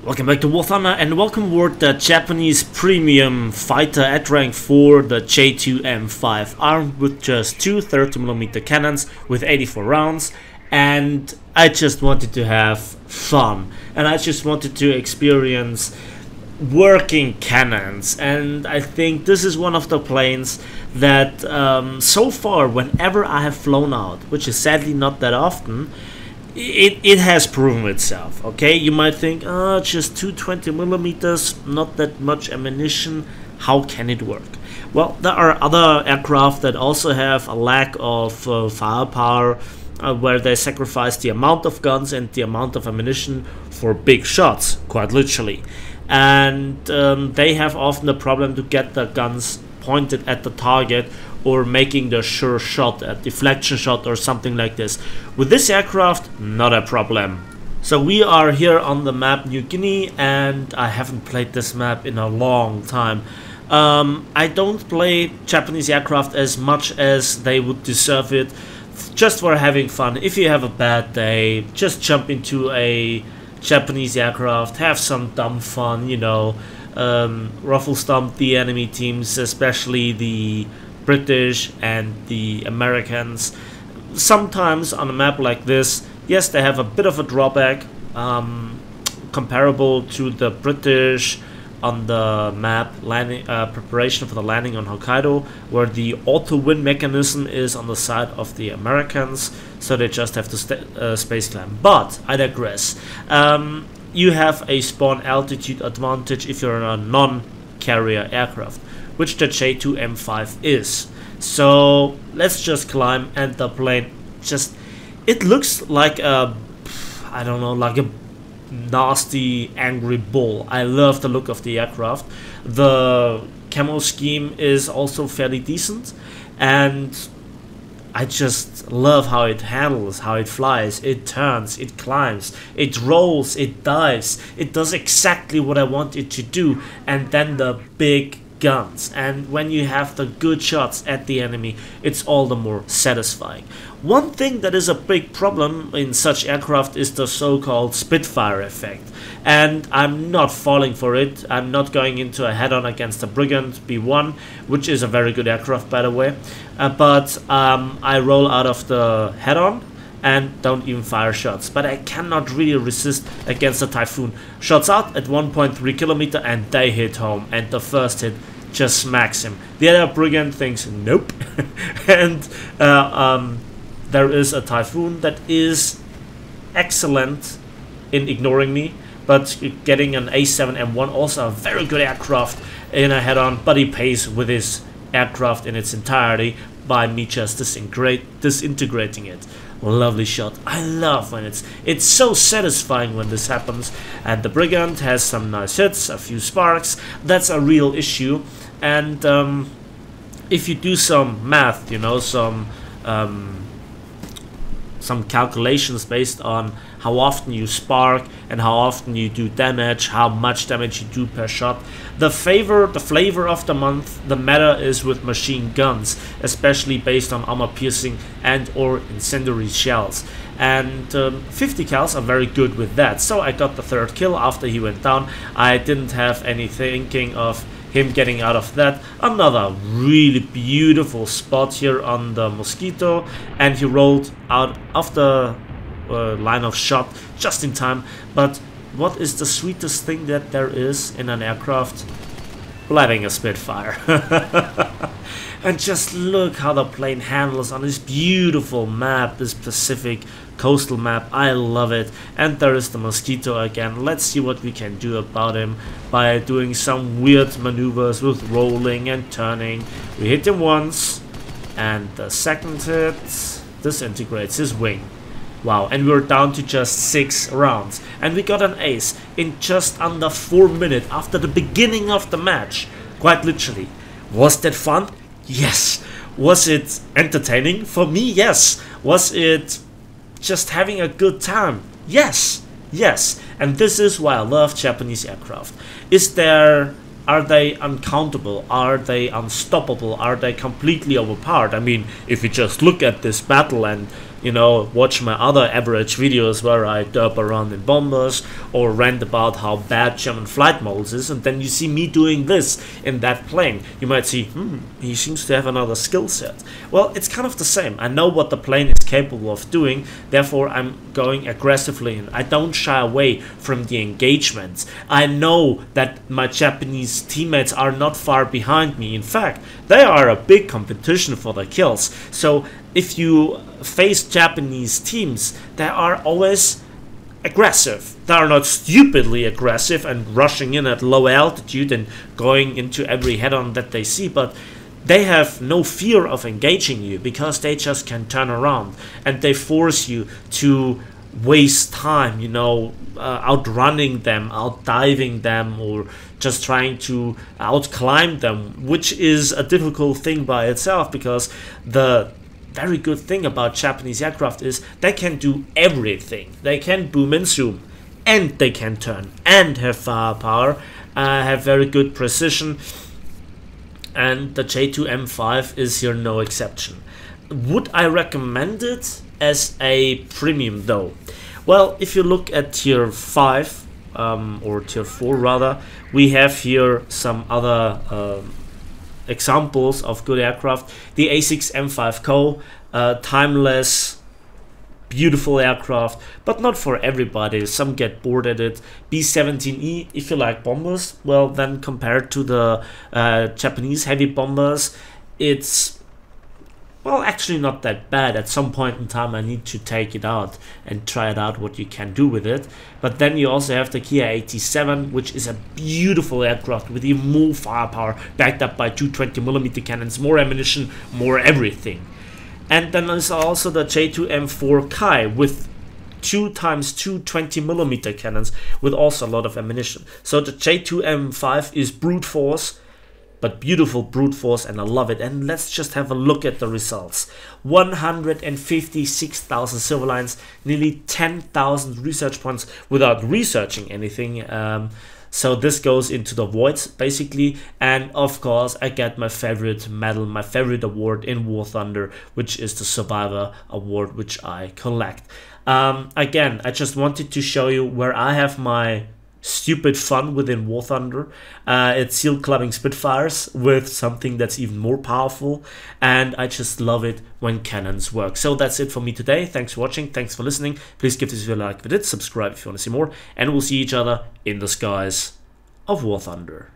Welcome back to War Thunder and welcome aboard the Japanese premium fighter at rank 4, the J2M5, armed with just two 30mm cannons with 84 rounds, and I just wanted to have fun and I just wanted to experience working cannons, and I think this is one of the planes that so far whenever I have flown out, which is sadly not that often, it has proven itself. Okay, you might think, oh, just 220mm, not that much ammunition, how can it work? Well, there are other aircraft that also have a lack of firepower, where they sacrifice the amount of guns and the amount of ammunition for big shots, quite literally. And they have often the problem to get the guns pointed at the target or making the sure shot, a deflection shot or something like this. With this aircraft, not a problem. So we are here on the map New Guinea, and I haven't played this map in a long time. I don't play Japanese aircraft as much as they would deserve it, just for having fun. If you have a bad day, just jump into a Japanese aircraft, have some dumb fun, you know, ruffle stomp the enemy teams, especially the British and the Americans. Sometimes on a map like this, yes, they have a bit of a drawback, comparable to the British on the map landing, preparation for the landing on Hokkaido, where the auto-win mechanism is on the side of the Americans, so they just have to space climb. But I digress. You have a spawn altitude advantage if you're in a non-carrier aircraft, which the J2M5 is. So let's just climb, and the plane just, it looks like a, I don't know, like a nasty angry bull. I love the look of the aircraft. The camo scheme is also fairly decent, and I just love how it handles, how it flies, it turns, it climbs, it rolls, it dives, it does exactly what I want it to do. And then the big guns, and when you have the good shots at the enemy, it's all the more satisfying. One thing that is a big problem in such aircraft is the so-called Spitfire Effect, and I'm not falling for it. I'm not going into a head-on against the Brigand B1, which is a very good aircraft, by the way, but I roll out of the head-on and don't even fire shots. But I cannot really resist against the Typhoon. Shots out at 1.3 kilometer and they hit home, and the first hit just smacks him. The other Brigand thinks nope. And there is a Typhoon that is excellent in ignoring me, but getting an A7M1, also a very good aircraft in a head-on, but he pays with his aircraft in its entirety by me just disintegrating it. Lovely shot. I love when it's so satisfying when this happens. And the Brigand has some nice hits, a few sparks. That's a real issue. And if you do some math, you know, some calculations based on how often you spark and how often you do damage, how much damage you do per shot, the flavor of the month, the meta is with machine guns, especially based on armor piercing and or incendiary shells. And 50 cals are very good with that. So I got the third kill after he went down. I didn't have any thinking of him getting out of that. Another really beautiful spot here on the Mosquito, and he rolled out of the line of shot just in time. But what is the sweetest thing that there is in an aircraft? Having a Spitfire. And just look how the plane handles on this beautiful map, this Pacific coastal map. I love it. And there is the Mosquito again. Let's see what we can do about him by doing some weird maneuvers with rolling and turning. We hit him once, and the second hit disintegrates his wing. Wow, and we're down to just 6 rounds, and we got an ace in just under 4 minutes after the beginning of the match, quite literally. Was that fun? Yes. Was it entertaining? For me, yes. Was it just having a good time? Yes. Yes. And this is why I love Japanese aircraft. Are they uncountable? Are they unstoppable? Are they completely overpowered? I mean, if you just look at this battle and you know, watch my other average videos where I derp around in bombers or rant about how bad German flight models is, and then you see me doing this in that plane, you might see, he seems to have another skill set. Well, it's kind of the same. I know what the plane is capable of doing, therefore I'm going aggressively and I don't shy away from the engagements. I know that my Japanese teammates are not far behind me. In fact, they are a big competition for the kills. So if you face Japanese teams, they are always aggressive. They are not stupidly aggressive and rushing in at low altitude and going into every head-on that they see, but they have no fear of engaging you because they just can turn around and they force you to waste time, you know, outrunning them, outdiving them, or just trying to outclimb them, which is a difficult thing by itself, because the very good thing about Japanese aircraft is they can do everything. They can boom and zoom, and they can turn, and have firepower, have very good precision, and the J2M5 is here no exception. Would I recommend it as a premium though? Well, if you look at tier 5, or tier 4 rather, we have here some other examples of good aircraft. The A6M5 Co, timeless, beautiful aircraft, but not for everybody. Some get bored at it. B-17E, if you like bombers, well then compared to the Japanese heavy bombers, it's, well, actually not that bad. At some point in time I need to take it out and try it out what you can do with it. But then you also have the Kia 87, which is a beautiful aircraft with even more firepower, backed up by 220mm cannons, more ammunition, more everything. And then there's also the J2M4 Kai with 2x2 20mm cannons with also a lot of ammunition. So the J2M5 is brute force, but beautiful brute force, and I love it. And let's just have a look at the results. 156,000 silver lines, nearly 10,000 research points without researching anything. So this goes into the voids basically, and of course I get my favorite medal, my favorite award in War Thunder, which is the Survivor Award, which I collect. Again, I just wanted to show you where I have my stupid fun within War Thunder. It's seal clubbing Spitfires with something that's even more powerful, and I just love it when cannons work. So that's it for me today. Thanks for watching, thanks for listening. Please give this video a like if you did, subscribe if you want to see more, and we'll see each other in the skies of War Thunder.